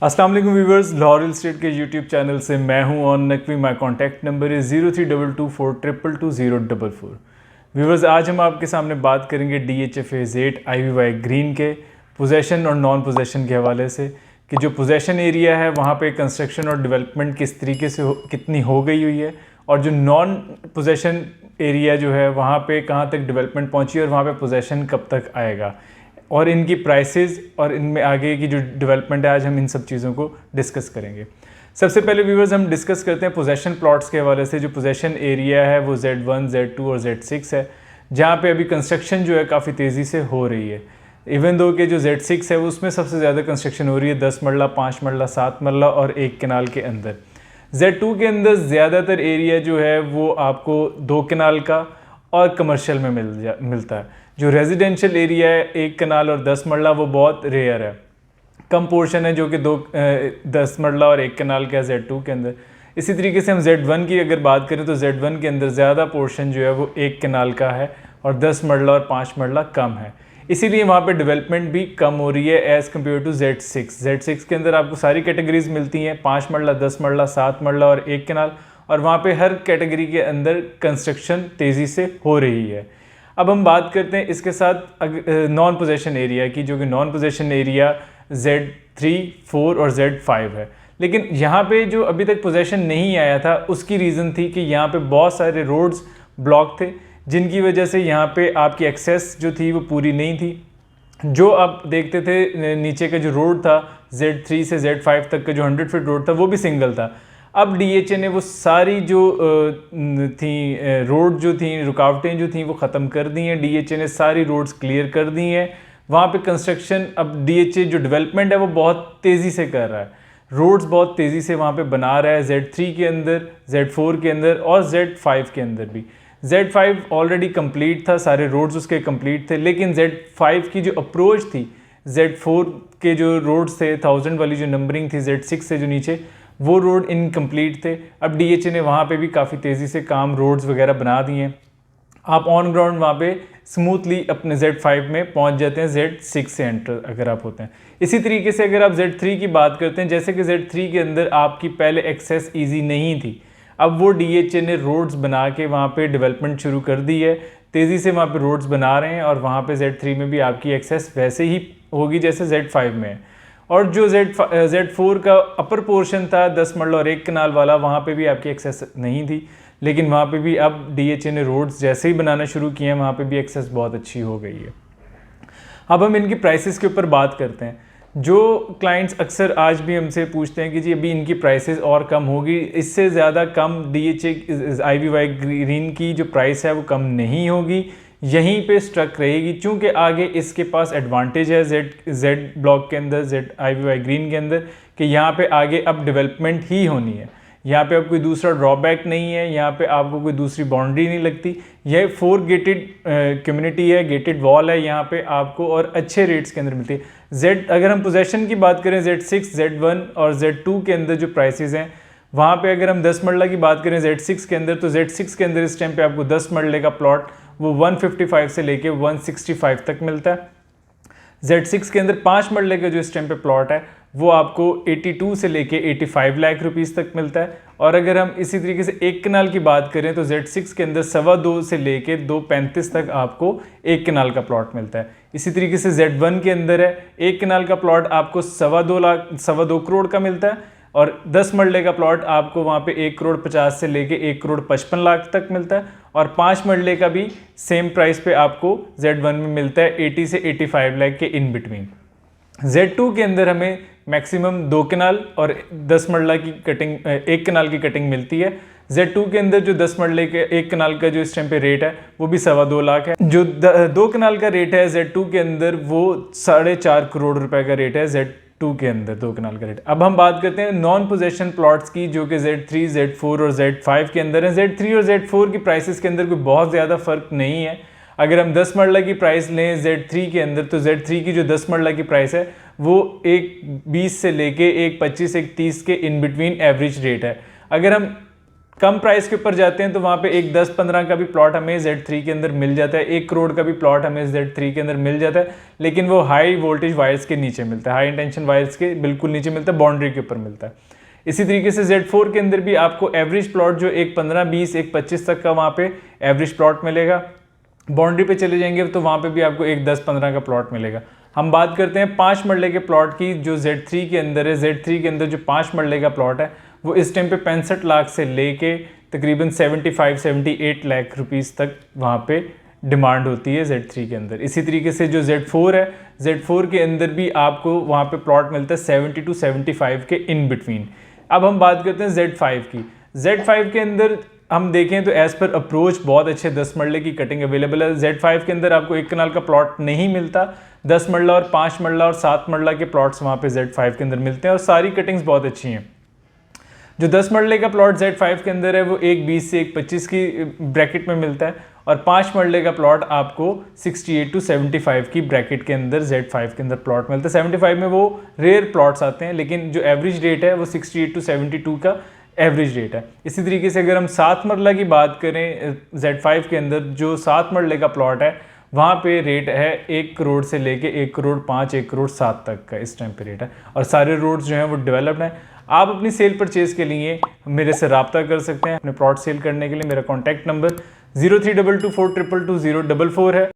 अस्सलाम वालेकुम viewers, Lahore real estate के यूट्यूब चैनल से मैं हूं और नकवी। माई कॉन्टैक्ट नंबर है 032242220444। व्यूवर्स, आज हम आपके सामने बात करेंगे DHFA8 IVY ग्रीन के पोजेशन और नॉन पोजेशन के हवाले से कि जो पोजेशन एरिया है वहाँ पे कंस्ट्रक्शन और डेवलपमेंट किस तरीके से कितनी हो गई हुई है, और जो नॉन पोजेशन एरिया जो है वहाँ पे कहाँ तक डेवलपमेंट पहुँची और वहाँ पे पोजेशन कब तक आएगा, और इनकी प्राइसेस और इनमें आगे की जो डेवलपमेंट है, आज हम इन सब चीज़ों को डिस्कस करेंगे। सबसे पहले व्यूवर्स हम डिस्कस करते हैं पोजेशन प्लॉट्स के हवाले से। जो पोजेशन एरिया है वो Z1, Z2 और Z6 है, जहाँ पे अभी कंस्ट्रक्शन जो है काफ़ी तेज़ी से हो रही है। इवन दो के जो Z6 है उसमें सबसे ज़्यादा कंस्ट्रक्शन हो रही है 10 मरला, 5 मरला, 7 मरला और 1 कनाल के अंदर। Z2 के अंदर ज़्यादातर एरिया जो है वो आपको 2 कनाल का और कमर्शियल में मिलता है। जो रेजिडेंशियल एरिया है 1 कनाल और 10 मरला वो बहुत रेयर है, कम पोर्शन है जो कि 10 मरला और 1 कनाल का है Z2 के अंदर। इसी तरीके से हम Z1 की अगर बात करें तो Z1 के अंदर ज़्यादा पोर्शन जो है वो 1 कनाल का है और 10 मरला और 5 मरला कम है, इसीलिए वहाँ पे डेवलपमेंट भी कम हो रही है as compare to Z6। Z6 के अंदर आपको सारी कैटेगरीज मिलती हैं, 5 मरला, 10 मरला, 7 मरला और 1 कनाल, और वहाँ पे हर कैटेगरी के अंदर कंस्ट्रक्शन तेज़ी से हो रही है। अब हम बात करते हैं इसके साथ नॉन पोजेशन एरिया की, जो कि नॉन पोजेशन एरिया Z3, 4 और Z5 है। लेकिन यहाँ पे जो अभी तक पोजेशन नहीं आया था उसकी रीज़न थी कि यहाँ पे बहुत सारे रोड्स ब्लॉक थे, जिनकी वजह से यहाँ पे आपकी एक्सेस जो थी वो पूरी नहीं थी। जो आप देखते थे नीचे का जो रोड था Z3 से Z5 तक का जो 100 फीट रोड था वो भी सिंगल था। अब DHA ने वो सारी जो थी रोड जो थी, रुकावटें जो थी वो ख़त्म कर दी हैं। DHA ने सारी रोड्स क्लियर कर दी हैं। वहाँ पे कंस्ट्रक्शन अब DHA जो डेवलपमेंट है वो बहुत तेज़ी से कर रहा है, रोड्स बहुत तेज़ी से वहाँ पे बना रहा है, Z3 के अंदर, Z4 के अंदर और Z5 के अंदर भी। Z5 ऑलरेडी कंप्लीट था, सारे रोड्स उसके कंप्लीट थे, लेकिन Z5 की जो अप्रोच थी, Z4 के जो रोड्स थे 1000 वाली जो नंबरिंग थी Z6 से जो नीचे, वो रोड इनकम्प्लीट थे। अब DHA ने वहाँ पे भी काफ़ी तेज़ी से काम रोड्स वगैरह बना दिए हैं। आप ऑन ग्राउंड वहाँ पे स्मूथली अपने Z5 में पहुँच जाते हैं Z6 से एंटर अगर आप होते हैं। इसी तरीके से अगर आप Z3 की बात करते हैं, जैसे कि Z3 के अंदर आपकी पहले एक्सेस ईजी नहीं थी, अब वो DHA ने रोड्स बना के वहाँ पे डेवलपमेंट शुरू कर दी है, तेज़ी से वहाँ पे रोड्स बना रहे हैं, और वहाँ पे Z3 में भी आपकी एक्सेस वैसे ही होगी जैसे Z5 में है। और जो Z4 का अपर पोर्शन था 10 मरला और 1 कनाल वाला, वहाँ पे भी आपकी एक्सेस नहीं थी, लेकिन वहाँ पे भी अब DHA ने रोड्स जैसे ही बनाना शुरू किए हैं वहाँ पे भी एक्सेस बहुत अच्छी हो गई है। अब हम इनकी प्राइसेस के ऊपर बात करते हैं। जो क्लाइंट्स अक्सर आज भी हमसे पूछते हैं कि जी अभी इनकी प्राइसेस और कम होगी, इससे ज़्यादा कम DHA IVY ग्रीन की जो प्राइस है वो कम नहीं होगी, यहीं पे स्ट्रक रहेगी, क्योंकि आगे इसके पास एडवांटेज है Z ब्लॉक के अंदर, IVY ग्रीन के अंदर, कि यहाँ पे आगे अब डेवलपमेंट ही होनी है। यहाँ पे अब कोई दूसरा ड्रॉबैक नहीं है, यहाँ पे आपको कोई दूसरी बाउंड्री नहीं लगती। यह 4 गेटेड कम्युनिटी है, गेटेड वॉल है यहाँ पे आपको, और अच्छे रेट्स के अंदर मिलती है। अगर हम पोजेशन की बात करें Z6, Z1 और Z2 के अंदर जो प्राइसेस हैं, वहाँ पे अगर हम 10 मरला की बात करें Z6 के अंदर, तो Z6 के अंदर इस टाइम पे आपको 10 मरले का प्लॉट वो 155 से लेके 165 तक मिलता है। Z6 के अंदर 5 मरले का जो इस टाइम पे प्लॉट है वो आपको 82 से लेके 85 लाख रुपीस तक मिलता है। और अगर हम इसी तरीके से 1 कनाल की बात करें तो Z6 के अंदर 2.25 से लेके 2.35 तक आपको 1 कनाल का प्लॉट मिलता है। इसी तरीके से Z1 के अंदर है 1 कनाल का प्लॉट आपको 2.25 करोड़ का मिलता है, और 10 मरले का प्लॉट आपको वहाँ पे 1 करोड़ 50 से लेके 1 करोड़ 55 लाख तक मिलता है, और 5 मरले का भी सेम प्राइस पे आपको Z1 में मिलता है 80 से 85 लाख के इन बिटवीन। Z2 के अंदर हमें मैक्सिमम 2 कनाल और 10 मरला की कटिंग, 1 कनाल की कटिंग मिलती है। Z2 के अंदर जो 10 मरले के 1 कनाल का जो इस टाइम पे रेट है वो भी 2.25 लाख है। जो 2 कनाल का रेट है Z2 के अंदर वो 4.5 करोड़ रुपए का रेट है Z2 के अंदर 2 कनाल का रेट। अब हम बात करते हैं नॉन पोजेशन प्लॉट्स की, जो कि Z3, Z4 और Z5 के अंदर है। Z3 और Z4 की प्राइसेस के अंदर कोई बहुत ज़्यादा फर्क नहीं है। अगर हम 10 मरला की प्राइस लें Z3 के अंदर, तो Z3 की जो 10 मरला की प्राइस है वो 1.20 से लेके 1.25, 1.30 के इन बिटवीन एवरेज रेट है। अगर हम कम प्राइस के ऊपर जाते हैं तो वहाँ पे एक 10-15 का भी प्लॉट हमें Z3 के अंदर मिल जाता है, 1 करोड़ का भी प्लॉट हमें Z3 के अंदर मिल जाता है, लेकिन वो हाई वोल्टेज वायर्स के नीचे मिलता है, हाई इंटेंशन वायर्स के बिल्कुल नीचे मिलता है, बाउंड्री के ऊपर मिलता है। इसी तरीके से Z4 के अंदर भी आपको एवरेज प्लॉट जो एक 15-20 एक 25 तक का वहाँ पे एवरेज प्लॉट मिलेगा। बाउंड्री पे चले जाएंगे तो वहाँ पे भी आपको एक 10-15 का प्लॉट मिलेगा। हम बात करते हैं 5 मरले के प्लॉट की जो Z3 के अंदर है। Z3 के अंदर जो 5 मरले का प्लॉट है वो इस टाइम पे 65 लाख से लेके तकरीबन 75-78 लाख रुपीस तक वहाँ पे डिमांड होती है Z3 के अंदर। इसी तरीके से जो Z4 है, Z4 के अंदर भी आपको वहाँ पे प्लॉट मिलता है 70 to 75 के इन बिटवीन। अब हम बात करते हैं Z5 की। Z5 के अंदर हम देखें तो एज पर अप्रोच बहुत अच्छे 10 मरले की कटिंग अवेलेबल है। Z5 के अंदर आपको 1 कनाल का प्लॉट नहीं मिलता, 10 मरला और 5 मरला और 7 मरला के प्लॉट्स वहाँ पे Z5 के अंदर मिलते हैं और सारी कटिंग्स बहुत अच्छी हैं। जो 10 मरले का प्लॉट Z5 के अंदर है वो एक 20 से एक 25 की ब्रैकेट में मिलता है और 5 मरले का प्लॉट आपको 68 to 75 की ब्रैकेट के अंदर Z5 के अंदर प्लॉट मिलता है। 75 में वो रेयर प्लॉट्स आते हैं, लेकिन जो एवरेज रेट है वो 68 to 72 का एवरेज रेट है। इसी तरीके से अगर हम 7 मरला की बात करें Z5 के अंदर, जो 7 मरले का प्लॉट है वहाँ पे रेट है 1 करोड़ से लेके 1 करोड़ 5 1 करोड़ 7 तक का इस टाइम पे रेट है और सारे रोड्स जो हैं वो डेवलप्ड हैं। आप अपनी सेल परचेज के लिए मेरे से रब्ता कर सकते हैं। अपने प्लॉट सेल करने के लिए मेरा कॉन्टैक्ट नंबर 032224222044 है।